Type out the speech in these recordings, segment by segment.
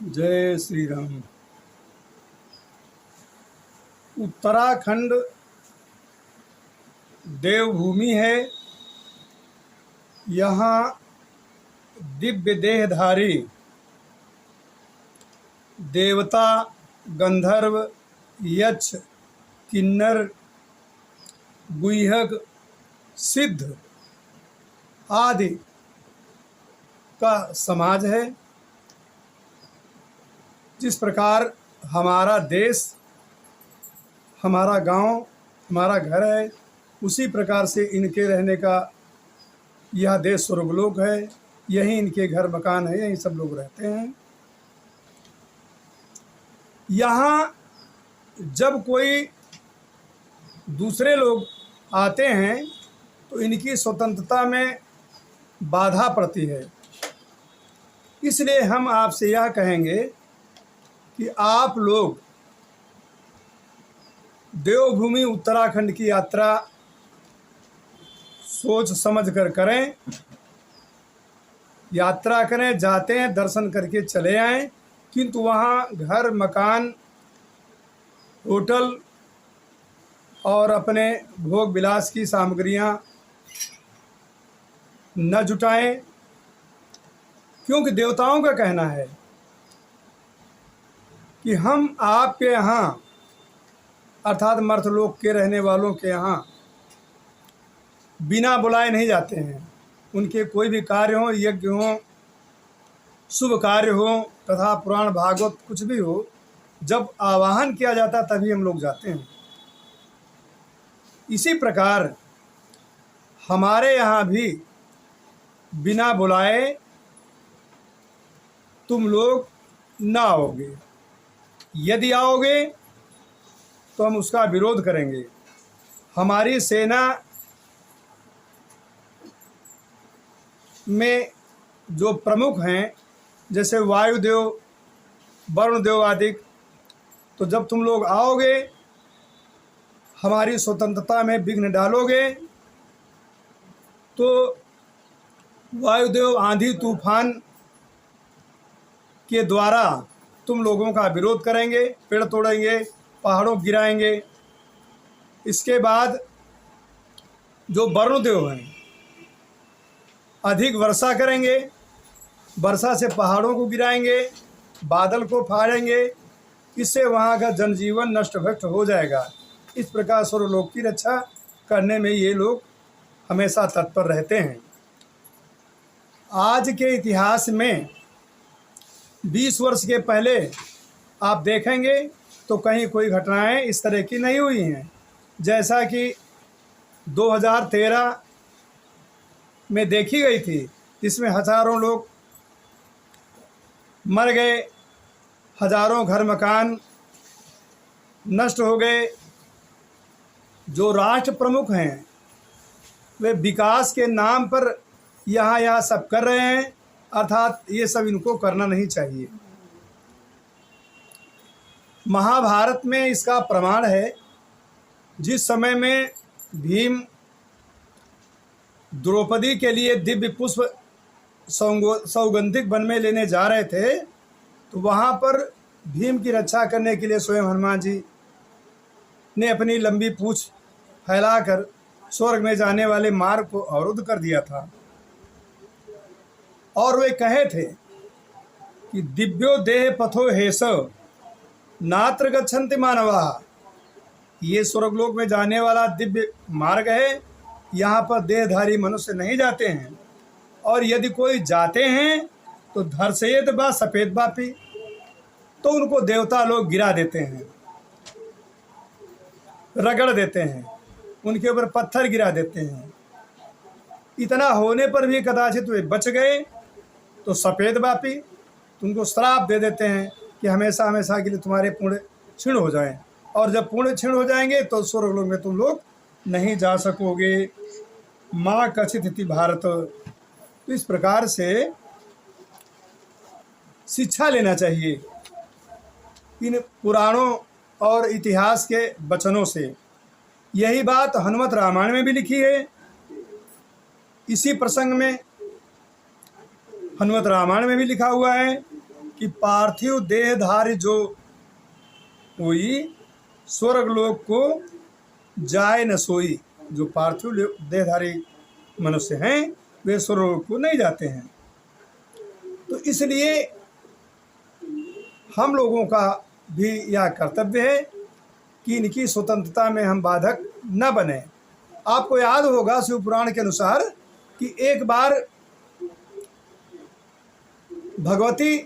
जय श्री राम। उत्तराखंड देवभूमि है। यहाँ दिव्य देहधारी देवता, गंधर्व, यक्ष, किन्नर, गुह्यक, सिद्ध आदि का समाज है। जिस प्रकार हमारा देश, हमारा गांव, हमारा घर है, उसी प्रकार से इनके रहने का यह देश स्वर्गलोक है। यहीं इनके घर मकान है, यहीं सब लोग रहते हैं। यहाँ जब कोई दूसरे लोग आते हैं तो इनकी स्वतंत्रता में बाधा पड़ती है। इसलिए हम आपसे यह कहेंगे कि आप लोग देवभूमि उत्तराखंड की यात्रा सोच समझ कर करें। यात्रा करें, जाते हैं, दर्शन करके चले आएं, किंतु वहाँ घर मकान, होटल और अपने भोग विलास की सामग्रियाँ न जुटाएं। क्योंकि देवताओं का कहना है कि हम आपके यहाँ अर्थात मर्त्यलोक के रहने वालों के यहाँ बिना बुलाए नहीं जाते हैं। उनके कोई भी कार्य हो, यज्ञ हो, शुभ कार्य हो तथा पुराण भागवत कुछ भी हो, जब आवाहन किया जाता तभी हम लोग जाते हैं। इसी प्रकार हमारे यहाँ भी बिना बुलाए तुम लोग न आओगे। यदि आओगे तो हम उसका विरोध करेंगे। हमारी सेना में जो प्रमुख हैं, जैसे वायुदेव, वरुणदेव आदि, तो जब तुम लोग आओगे, हमारी स्वतंत्रता में विघ्न डालोगे, तो वायुदेव आंधी तूफान के द्वारा तुम लोगों का विरोध करेंगे, पेड़ तोड़ेंगे, पहाड़ों गिराएंगे। इसके बाद जो वरुणदेव हैं अधिक वर्षा करेंगे, वर्षा से पहाड़ों को गिराएंगे, बादल को फाड़ेंगे। इससे वहाँ का जनजीवन नष्ट भ्रष्ट हो जाएगा। इस प्रकार स्वर्गलोक की रक्षा करने में ये लोग हमेशा तत्पर रहते हैं। आज के इतिहास में 20 वर्ष के पहले आप देखेंगे तो कहीं कोई घटनाएं इस तरह की नहीं हुई हैं। जैसा कि 2013 में देखी गई थी, जिसमें हज़ारों लोग मर गए, हज़ारों घर मकान नष्ट हो गए। जो राष्ट्र प्रमुख हैं वे विकास के नाम पर यहाँ सब कर रहे हैं, अर्थात ये सब इनको करना नहीं चाहिए। महाभारत में इसका प्रमाण है। जिस समय में भीम द्रौपदी के लिए दिव्य पुष्प सौगंधिक वन में लेने जा रहे थे, तो वहाँ पर भीम की रक्षा करने के लिए स्वयं हनुमान जी ने अपनी लंबी पूंछ फैलाकर स्वर्ग में जाने वाले मार्ग को अवरुद्ध कर दिया था। और वे कहे थे कि दिव्यो देह पथो हेस नात्र गच्छन्ति मानवाः। ये स्वर्गलोक में जाने वाला दिव्य मार्ग है, यहाँ पर देहधारी मनुष्य नहीं जाते हैं। और यदि कोई जाते हैं तो धर्षयेत बा सफेद बापी, तो उनको देवता लोग गिरा देते हैं, रगड़ देते हैं, उनके ऊपर पत्थर गिरा देते हैं। इतना होने पर भी कदाचित वे बच गए तो सफ़ेद बापी तुमको श्राप दे देते हैं कि हमेशा हमेशा के लिए तुम्हारे पुण्य क्षीण हो जाएं। और जब पुण्य क्षीण हो जाएंगे तो स्वर्गलोक में तुम लोग नहीं जा सकोगे। माँ कथित इति भारत। तो इस प्रकार से शिक्षा लेना चाहिए इन पुराणों और इतिहास के वचनों से। यही बात हनुमत रामायण में भी लिखी है। इसी प्रसंग में हनुमत रामायण में भी लिखा हुआ है कि पार्थिव देहधारी जो कोई स्वर्ग लोक को जाए न सोई। जो पार्थिव देहधारी मनुष्य हैं वे स्वर्ग लोक को नहीं जाते हैं। तो इसलिए हम लोगों का भी यह कर्तव्य है कि इनकी स्वतंत्रता में हम बाधक न बने। आपको याद होगा शिव पुराण के अनुसार कि एक बार भगवती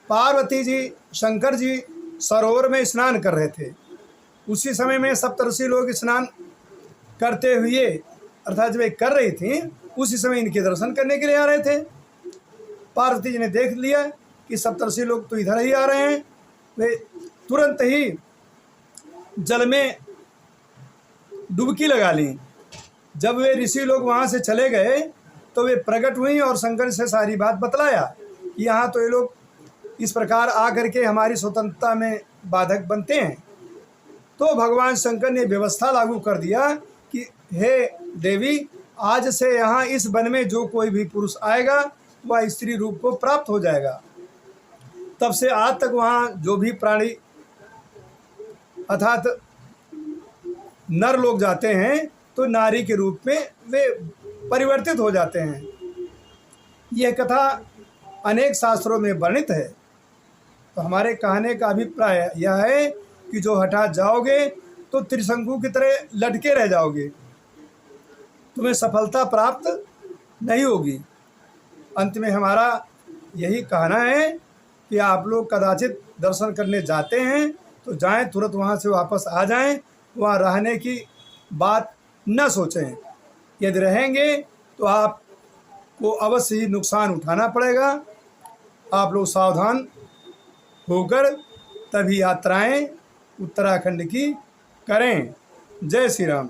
पार्वती जी शंकर जी सरोवर में स्नान कर रहे थे। उसी समय में सप्तऋषि लोग स्नान करते हुए अर्थात जब कर रही थी उसी समय इनके दर्शन करने के लिए आ रहे थे। पार्वती जी ने देख लिया कि सप्तऋषि लोग तो इधर ही आ रहे हैं। वे तुरंत ही जल में डुबकी लगा ली। जब वे ऋषि लोग वहाँ से चले गए तो वे प्रकट हुई और शंकर से सारी बात बतलाया कि यहाँ तो ये लोग इस प्रकार आकर के हमारी स्वतंत्रता में बाधक बनते हैं। तो भगवान शंकर ने व्यवस्था लागू कर दिया कि हे देवी, आज से यहाँ इस वन में जो कोई भी पुरुष आएगा वह स्त्री रूप को प्राप्त हो जाएगा। तब से आज तक वहाँ जो भी प्राणी अर्थात नर लोग जाते हैं तो नारी के रूप में वे परिवर्तित हो जाते हैं। यह कथा अनेक शास्त्रों में वर्णित है। तो हमारे कहने का अभिप्राय यह है कि जो हठा जाओगे तो त्रिशंकु की तरह लटके रह जाओगे, तुम्हें सफलता प्राप्त नहीं होगी। अंत में हमारा यही कहना है कि आप लोग कदाचित दर्शन करने जाते हैं तो जाएं, तुरंत वहाँ से वापस आ जाएं, वहाँ रहने की बात न सोचें। यदि रहेंगे तो आपको अवश्य ही नुकसान उठाना पड़ेगा। आप लोग सावधान होकर तभी यात्राएं उत्तराखंड की करें। जय श्री राम।